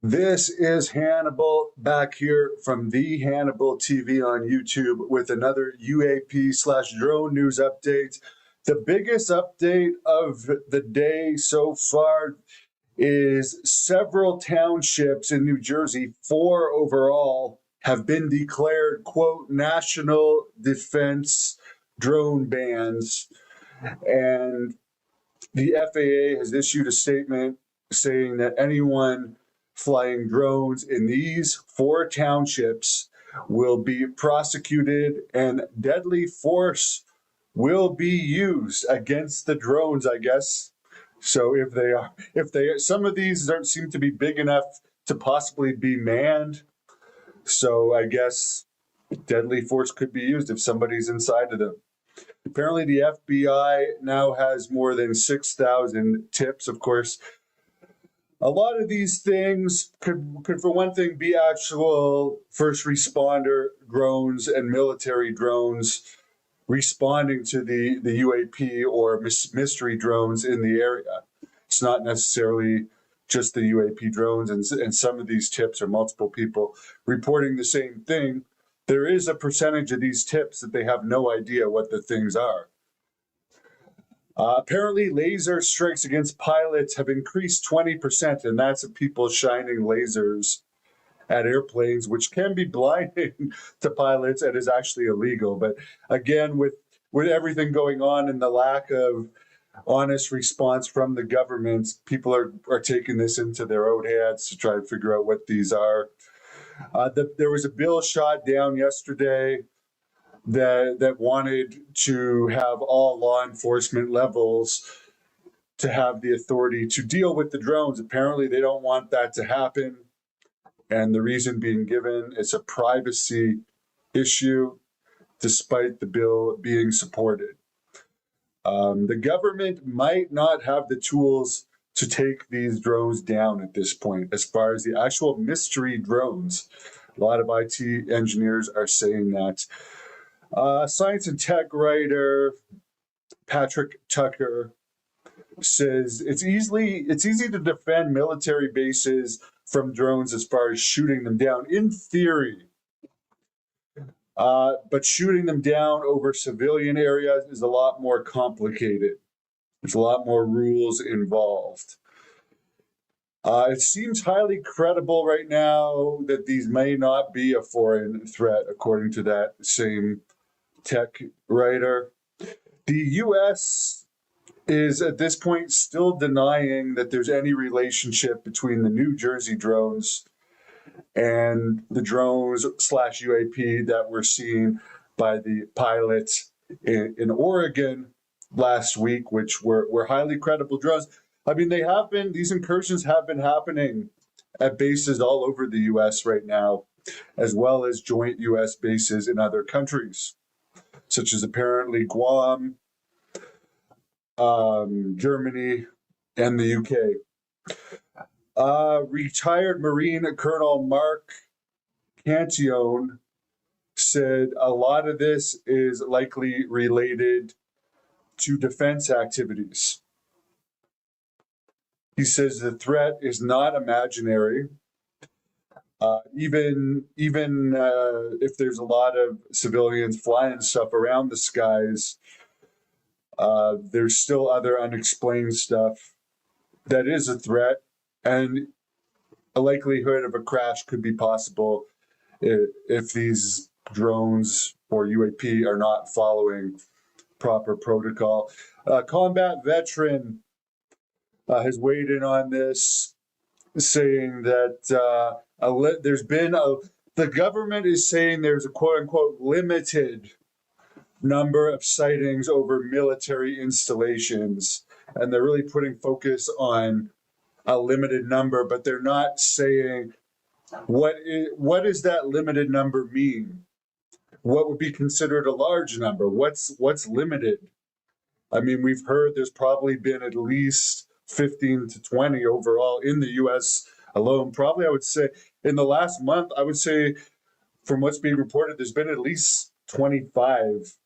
This is Hannibal back here from the Hannibal TV on YouTube with another UAP/drone news update. The biggest update of the day so far is several townships in New Jersey, 4 overall, have been declared, quote, national defense drone bans. And the FAA has issued a statement saying that anyone flying drones in these 4 townships will be prosecuted and deadly force will be used against the drones, I guess. So some of these don't seem to be big enough to possibly be manned. So I guess deadly force could be used if somebody's inside of them. Apparently the FBI now has more than 6,000 tips. Of course, a lot of these things could for one thing be actual first responder drones and military drones responding to the UAP or mystery drones in the area. It's not necessarily just the UAP drones, and some of these tips are multiple people reporting the same thing. There is a percentage of these tips that they have no idea what the things are. Apparently, laser strikes against pilots have increased 20%, and that's of people shining lasers at airplanes, which can be blinding to pilots and is actually illegal. But again, with everything going on and the lack of honest response from the government, people are taking this into their own hands to try and figure out what these are. There was a bill shot down yesterday that wanted to have all law enforcement levels to have the authority to deal with the drones. Apparently, they don't want that to happen. And the reason being given is a privacy issue, despite the bill being supported. The government might not have the tools to take these drones down at this point, as far as the actual mystery drones. A lot of IT engineers are saying that. Science and tech writer Patrick Tucker says it's easy to defend military bases from drones as far as shooting them down in theory. But shooting them down over civilian areas is a lot more complicated. There's a lot more rules involved. It seems highly credible right now that these may not be a foreign threat, according to that same tech writer. The U.S. is at this point still denying that there's any relationship between the New Jersey drones and the drones / UAP that were seen by the pilots in Oregon last week, which were highly credible drones. I mean, these incursions have been happening at bases all over the U.S. right now, as well as joint U.S. bases in other countries, such as apparently Guam, Germany, and the UK. Retired Marine Colonel Mark Cantillon said a lot of this is likely related to defense activities. He says the threat is not imaginary. Even if there's a lot of civilians flying stuff around the skies, there's still other unexplained stuff that is a threat, and a likelihood of a crash could be possible if these drones or UAP are not following proper protocol. Combat veteran has weighed in on this, saying that the government is saying there's a quote unquote limited number of sightings over military installations, and they're really putting focus on a limited number, but they're not saying what does that limited number mean? What would be considered a large number? What's limited? I mean, we've heard there's probably been at least 15 to 20 overall in the U.S. alone. Probably, I would say, in the last month, I would say, from what's being reported, there's been at least 25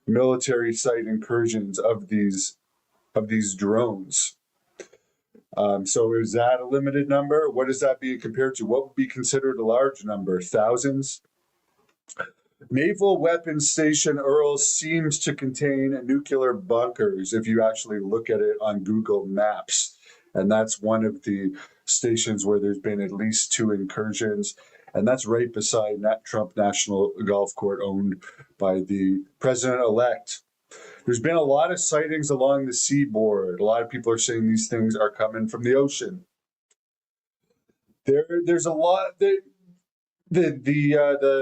military site incursions of these drones. So is that a limited number? What is that being compared to? What would be considered a large number? Thousands? Naval Weapons Station Earl seems to contain nuclear bunkers if you actually look at it on Google Maps. And that's one of the stations where there's been at least 2 incursions. And that's right beside Trump National Golf Court, owned by the president-elect. There's been a lot of sightings along the seaboard. A lot of people are saying these things are coming from the ocean. There's a lot. The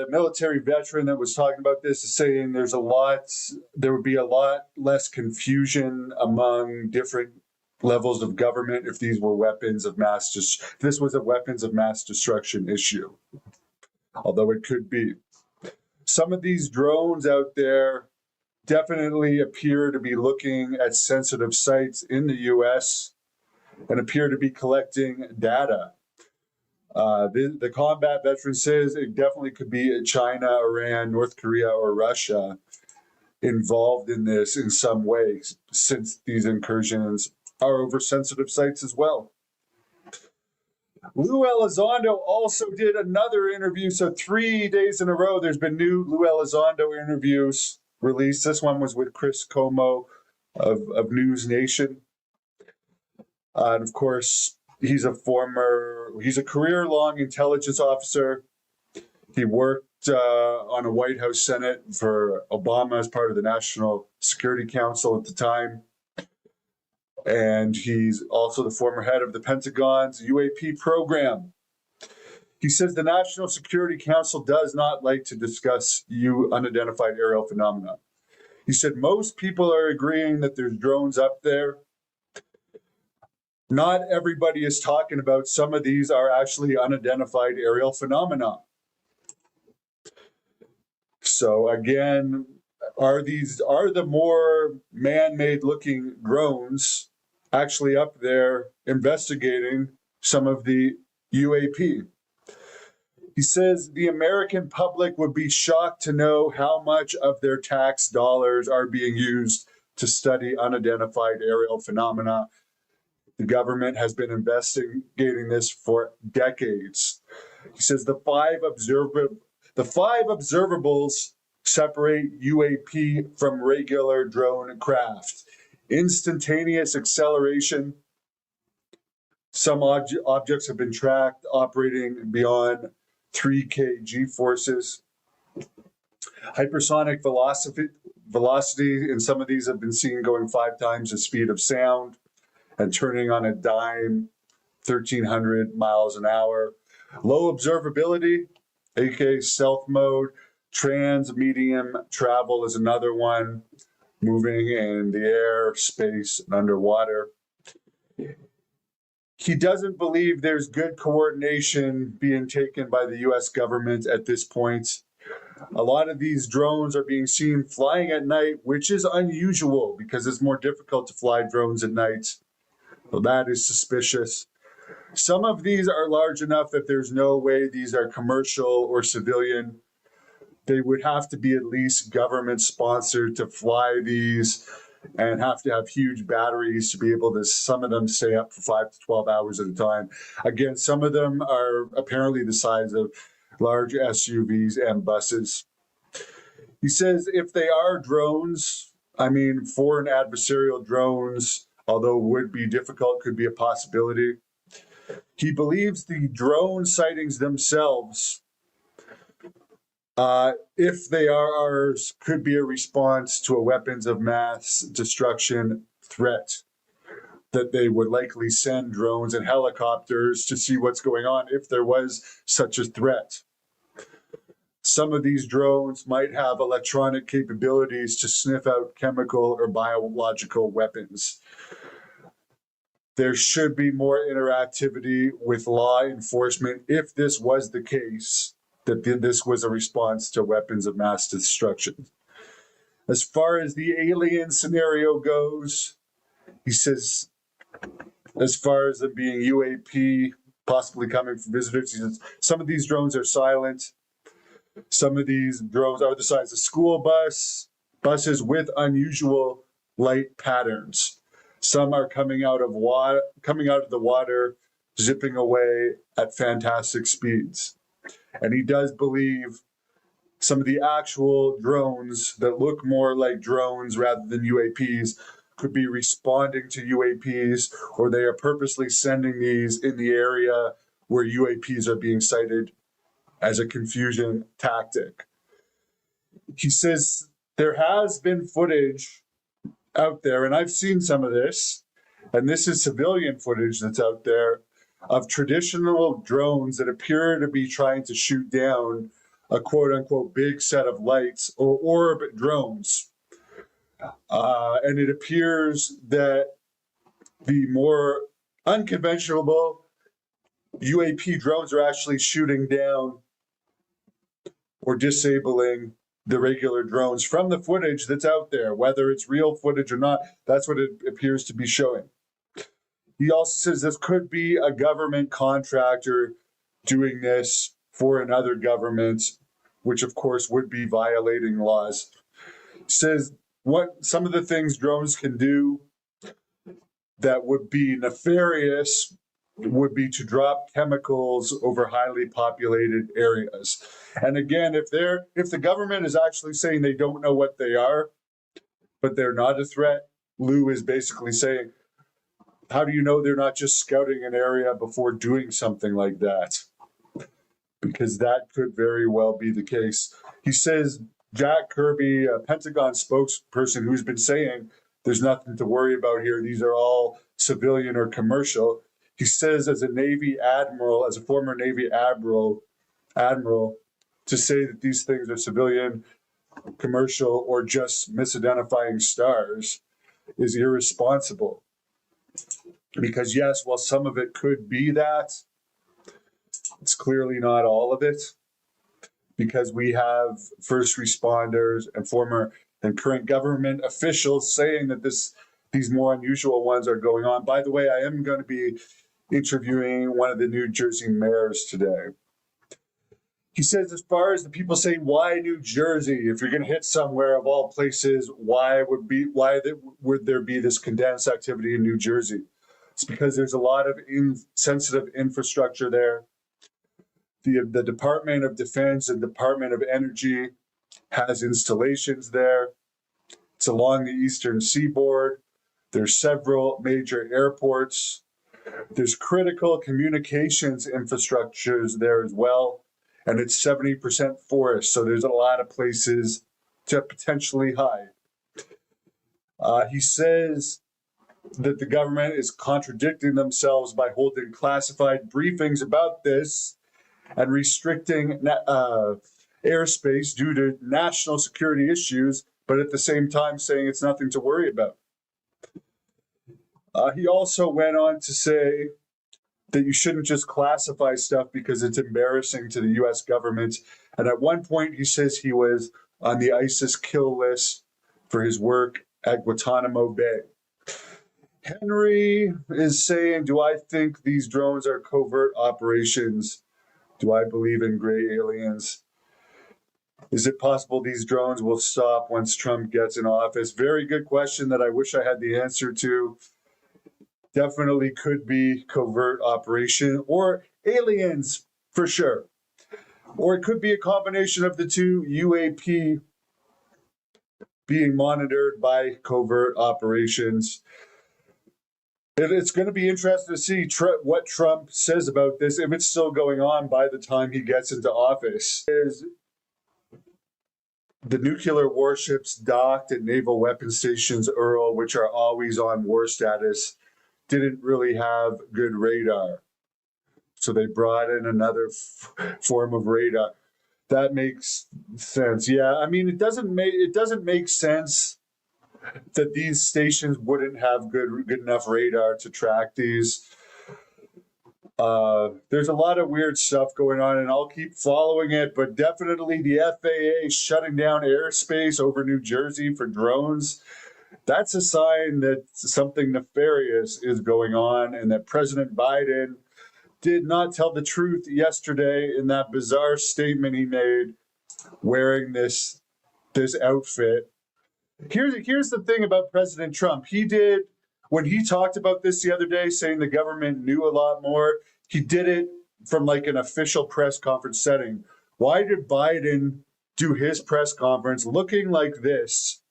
military veteran that was talking about this is saying there would be a lot less confusion among different levels of government if these were this was a weapons of mass destruction issue, although it could be. Some of these drones out there definitely appear to be looking at sensitive sites in the US and appear to be collecting data. The combat veteran says it definitely could be China, Iran, North Korea, or Russia involved in this in some way, since these incursions are over sensitive sites as well. Lou Elizondo also did another interview. So 3 days in a row, there's been new Lou Elizondo interviews released. This one was with Chris Como of News Nation. And of course, he's a career-long intelligence officer. He worked on a White House Senate for Obama as part of the National Security Council at the time. And he's also the former head of the Pentagon's UAP program. He says the National Security Council does not like to discuss unidentified aerial phenomena. He said most people are agreeing that there's drones up there. Not everybody is talking about some of these are actually unidentified aerial phenomena. So again, are the more man-made looking drones actually up there investigating some of the UAP? He says the American public would be shocked to know how much of their tax dollars are being used to study unidentified aerial phenomena. The government has been investigating this for decades. He says the five observables separate UAP from regular drone craft. Instantaneous acceleration. Some objects have been tracked operating beyond 3 kg forces. Hypersonic velocity in some of these have been seen going 5 times the speed of sound and turning on a dime, 1,300 miles an hour. Low observability, aka stealth mode. Trans-medium travel is another one, moving in the air, space, and underwater. He doesn't believe there's good coordination being taken by the US government at this point. A lot of these drones are being seen flying at night, which is unusual because it's more difficult to fly drones at night. So that is suspicious. Some of these are large enough that there's no way these are commercial or civilian. They would have to be at least government sponsored to fly these and have to have huge batteries to be able to, some of them stay up for 5 to 12 hours at a time. Again, some of them are apparently the size of large SUVs and buses. He says if they are drones, foreign adversarial drones, although would be difficult, could be a possibility. He believes the drone sightings themselves, if they are ours, could be a response to a weapons of mass destruction threat, that they would likely send drones and helicopters to see what's going on if there was such a threat. Some of these drones might have electronic capabilities to sniff out chemical or biological weapons. There should be more interactivity with law enforcement if this was the case, that this was a response to weapons of mass destruction. As far as the alien scenario goes, he says, as far as them being UAP, possibly coming from visitors, he says, some of these drones are silent. Some of these drones are the size of school buses with unusual light patterns. Some are coming out of the water, zipping away at fantastic speeds. And he does believe some of the actual drones that look more like drones rather than UAPs could be responding to UAPs, or they are purposely sending these in the area where UAPs are being sighted as a confusion tactic. He says there has been footage out there, and I've seen some of this, and this is civilian footage that's out there of traditional drones that appear to be trying to shoot down a quote unquote big set of lights or orb drones. And it appears that the more unconventional UAP drones are actually shooting down or disabling the regular drones from the footage that's out there, whether it's real footage or not. That's what it appears to be showing. He also says this could be a government contractor doing this for another government, which of course would be violating laws. He says what some of the things drones can do that would be nefarious would be to drop chemicals over highly populated areas. And again, if the government is actually saying they don't know what they are, but they're not a threat, Lou is basically saying, how do you know they're not just scouting an area before doing something like that? Because that could very well be the case. He says Jack Kirby, a Pentagon spokesperson who's been saying there's nothing to worry about here, these are all civilian or commercial. He says as a Navy admiral, as a former Navy admiral, to say that these things are civilian, commercial, or just misidentifying stars is irresponsible. Because yes, while some of it could be that, it's clearly not all of it, because we have first responders and former and current government officials saying that these more unusual ones are going on. By the way, I am going to be interviewing one of the New Jersey mayors today. He says, as far as the people saying, why New Jersey? If you're going to hit somewhere of all places, why would there be this condensed activity in New Jersey? It's because there's a lot of sensitive infrastructure there. The Department of Defense and Department of Energy has installations there. It's along the eastern seaboard. There's several major airports. There's critical communications infrastructures there as well. And it's 70% forest, so there's a lot of places to potentially hide. He says that the government is contradicting themselves by holding classified briefings about this and restricting airspace due to national security issues, but at the same time saying it's nothing to worry about. He also went on to say that you shouldn't just classify stuff because it's embarrassing to the US government. And at one point, he says he was on the ISIS kill list for his work at Guantanamo Bay. Henry is saying, do I think these drones are covert operations? Do I believe in gray aliens? Is it possible these drones will stop once Trump gets in office? Very good question that I wish I had the answer to. Definitely could be covert operation or aliens for sure. Or it could be a combination of the two, UAP being monitored by covert operations. It's going to be interesting to see what Trump says about this, if it's still going on by the time he gets into office. The nuclear warships docked at Naval Weapon Stations Earl, which are always on war status, didn't really have good radar. So they brought in another form of radar. That makes sense. Yeah, I mean, it doesn't make sense that these stations wouldn't have good enough radar to track these. There's a lot of weird stuff going on, and I'll keep following it, but definitely the FAA shutting down airspace over New Jersey for drones. That's a sign that something nefarious is going on, and that President Biden did not tell the truth yesterday in that bizarre statement he made wearing this outfit. Here's the thing about President Trump. He did When he talked about this the other day, saying the government knew a lot more, he did it from like an official press conference setting. Why did Biden do his press conference looking like this,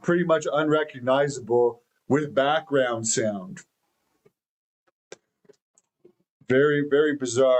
pretty much unrecognizable with background sound? Very, very bizarre.